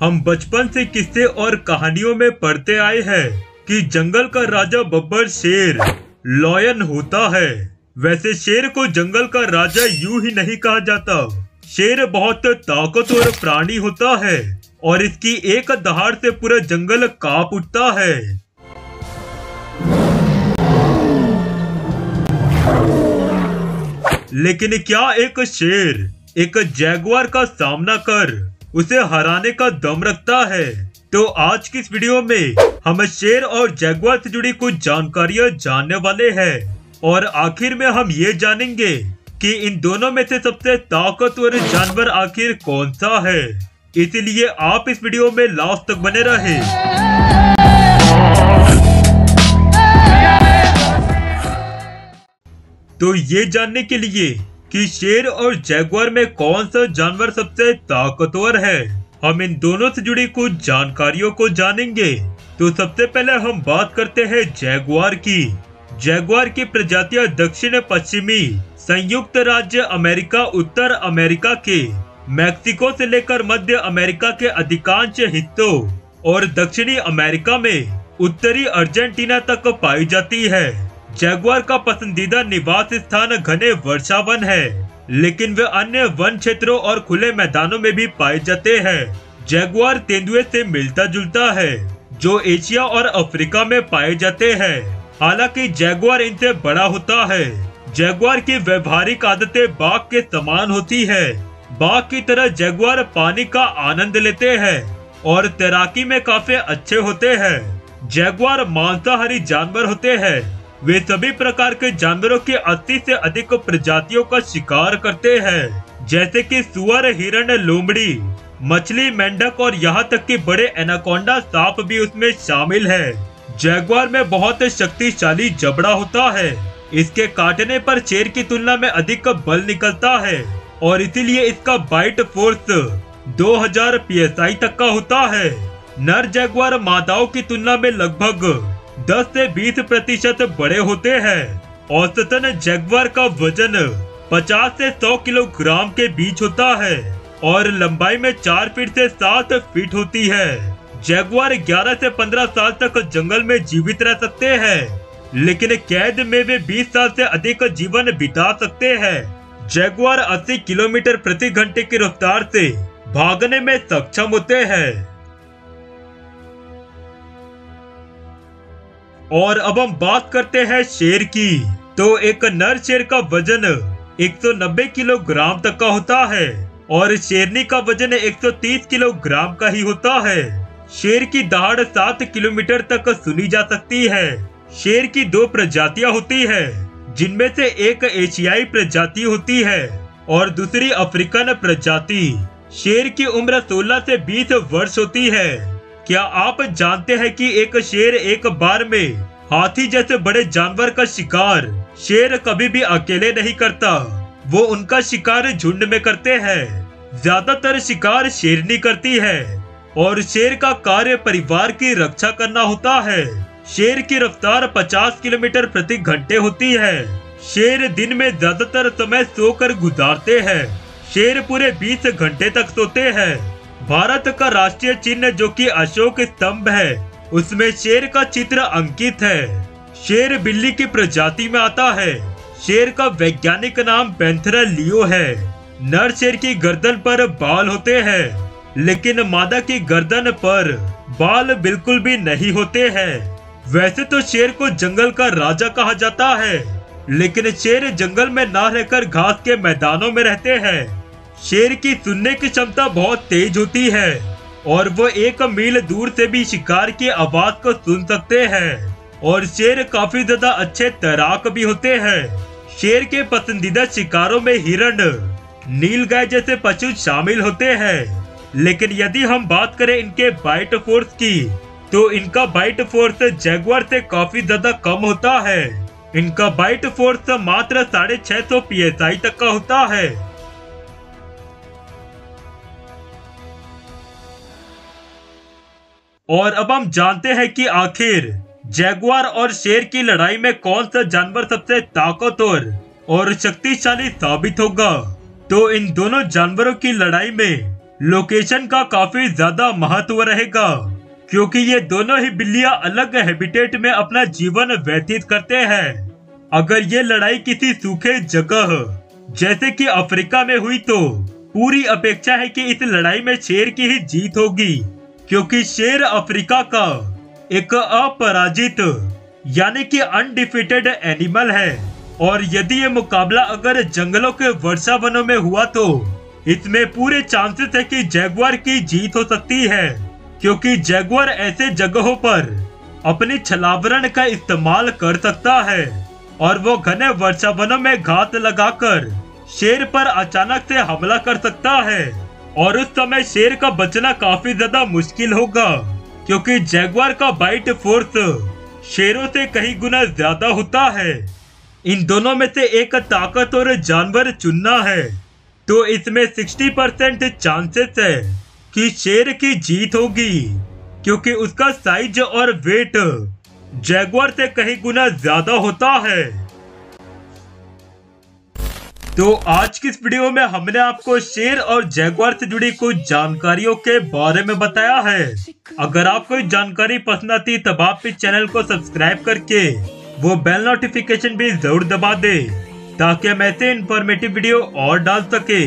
हम बचपन से किस्से और कहानियों में पढ़ते आए हैं कि जंगल का राजा बब्बर शेर लॉयन होता है। वैसे शेर को जंगल का राजा यूं ही नहीं कहा जाता। शेर बहुत ताकतवर प्राणी होता है और इसकी एक दहाड़ से पूरा जंगल कांप उठता है। लेकिन क्या एक शेर एक जैगुआर का सामना कर उसे हराने का दम रखता है? तो आज की इस वीडियो में हम शेर और जैगुआर से जुड़ी कुछ जानकारियां जानने वाले हैं और आखिर में हम ये जानेंगे कि इन दोनों में से सबसे ताकतवर जानवर आखिर कौन सा है। इसलिए आप इस वीडियो में लास्ट तक बने रहे। तो ये जानने के लिए कि शेर और जैगुआर में कौन सा जानवर सबसे ताकतवर है, हम इन दोनों से जुड़ी कुछ जानकारियों को जानेंगे। तो सबसे पहले हम बात करते हैं जैगुआर की। जैगुआर की प्रजातियां दक्षिण पश्चिमी संयुक्त राज्य अमेरिका, उत्तर अमेरिका के मैक्सिको से लेकर मध्य अमेरिका के अधिकांश हिस्सों और दक्षिणी अमेरिका में उत्तरी अर्जेंटीना तक पाई जाती है। जैगुआर का पसंदीदा निवास स्थान घने वर्षावन है, लेकिन वे अन्य वन क्षेत्रों और खुले मैदानों में भी पाए जाते हैं। जैगुआर तेंदुए से मिलता जुलता है जो एशिया और अफ्रीका में पाए जाते हैं। हालांकि जैगुआर इनसे बड़ा होता है। जैगुआर की व्यवहारिक आदतें बाघ के समान होती है। बाघ की तरह जैगुआर पानी का आनंद लेते हैं और तैराकी में काफी अच्छे होते हैं। जैगुआर मांसाहारी जानवर होते हैं। वे सभी प्रकार के जानवरों की 80 से अधिक प्रजातियों का शिकार करते हैं, जैसे कि सुअर, हिरण, लोमड़ी, मछली, मेंढक और यहाँ तक कि बड़े एनाकोंडा सांप भी उसमें शामिल है। जैगुआर में बहुत शक्तिशाली जबड़ा होता है। इसके काटने पर शेर की तुलना में अधिक बल निकलता है और इसीलिए इसका बाइट फोर्स 2000 PSI तक का होता है। नर जैगुआर मादाओं की तुलना में लगभग 10 से 20% बड़े होते हैं। औसतन जैगुआर का वजन 50 से 100 किलोग्राम के बीच होता है और लंबाई में 4 फीट से 7 फीट होती है। जैगुआर 11 से 15 साल तक जंगल में जीवित रह सकते हैं, लेकिन कैद में वे 20 साल से अधिक जीवन बिता सकते हैं। जैगुआर 80 किलोमीटर प्रति घंटे की रफ्तार से भागने में सक्षम होते हैं। और अब हम बात करते हैं शेर की। तो एक नर शेर का वजन 190 किलोग्राम तक का होता है और शेरनी का वजन 130 किलोग्राम का ही होता है। शेर की दहाड़ 7 किलोमीटर तक सुनी जा सकती है। शेर की 2 प्रजातियां होती है, जिनमें से एक एशियाई प्रजाति होती है और दूसरी अफ्रीकन प्रजाति। शेर की उम्र 16 से 20 वर्ष होती है। क्या आप जानते हैं कि एक शेर एक बार में हाथी जैसे बड़े जानवर का शिकार शेर कभी भी अकेले नहीं करता। वो उनका शिकार झुंड में करते हैं। ज्यादातर शिकार शेरनी करती है और शेर का कार्य परिवार की रक्षा करना होता है। शेर की रफ्तार 50 किलोमीटर प्रति घंटे होती है। शेर दिन में ज्यादातर समय सोकर गुजारते हैं। शेर पूरे 20 घंटे तक सोते हैं। भारत का राष्ट्रीय चिन्ह जो कि अशोक स्तंभ है, उसमें शेर का चित्र अंकित है। शेर बिल्ली की प्रजाति में आता है। शेर का वैज्ञानिक नाम पैंथेरा लियो है। नर शेर की गर्दन पर बाल होते हैं, लेकिन मादा की गर्दन पर बाल बिल्कुल भी नहीं होते हैं। वैसे तो शेर को जंगल का राजा कहा जाता है, लेकिन शेर जंगल में ना रहकर घास के मैदानों में रहते हैं। शेर की सुनने की क्षमता बहुत तेज होती है और वो 1 मील दूर से भी शिकार की आवाज को सुन सकते हैं। और शेर काफी ज्यादा अच्छे तैराक भी होते हैं। शेर के पसंदीदा शिकारों में हिरण, नीलगाय जैसे पशु शामिल होते हैं। लेकिन यदि हम बात करें इनके बाइट फोर्स की, तो इनका बाइट फोर्स जैगुआर से काफी ज्यादा कम होता है। इनका बाइट फोर्स मात्र 650 PSI तक का होता है। और अब हम जानते हैं कि आखिर जैगुआर और शेर की लड़ाई में कौन सा जानवर सबसे ताकतवर और शक्तिशाली साबित होगा। तो इन दोनों जानवरों की लड़ाई में लोकेशन का काफी ज्यादा महत्व रहेगा, क्योंकि ये दोनों ही बिल्लियां अलग हैबिटेट में अपना जीवन व्यतीत करते हैं। अगर ये लड़ाई किसी सूखे जगह जैसे कि अफ्रीका में हुई तो पूरी अपेक्षा है कि इस लड़ाई में शेर की ही जीत होगी, क्योंकि शेर अफ्रीका का एक अपराजित यानी कि अनडिफीटेड एनिमल है। और यदि ये मुकाबला अगर जंगलों के वर्षा वनों में हुआ तो इसमें पूरे चांसेस है कि जैगुआर की जीत हो सकती है, क्योंकि जैगुआर ऐसे जगहों पर अपनी छलावरण का इस्तेमाल कर सकता है और वो घने वर्षा वनों में घात लगाकर शेर पर अचानक से हमला कर सकता है। और उस समय शेर का बचना काफी ज्यादा मुश्किल होगा, क्योंकि जैगुआर का बाइट फोर्स शेरों से कई गुना ज्यादा होता है। इन दोनों में से एक ताकतवर जानवर चुनना है तो इसमें 60% चांसेस है कि शेर की जीत होगी, क्योंकि उसका साइज और वेट जैगुआर से कई गुना ज्यादा होता है। तो आज की इस वीडियो में हमने आपको शेर और जैगुआर से जुड़ी कुछ जानकारियों के बारे में बताया है। अगर आपको ये जानकारी पसंद आती तब आप इस चैनल को सब्सक्राइब करके वो बेल नोटिफिकेशन भी जरूर दबा दे, ताकि हम ऐसे इंफॉर्मेटिव वीडियो और डाल सके।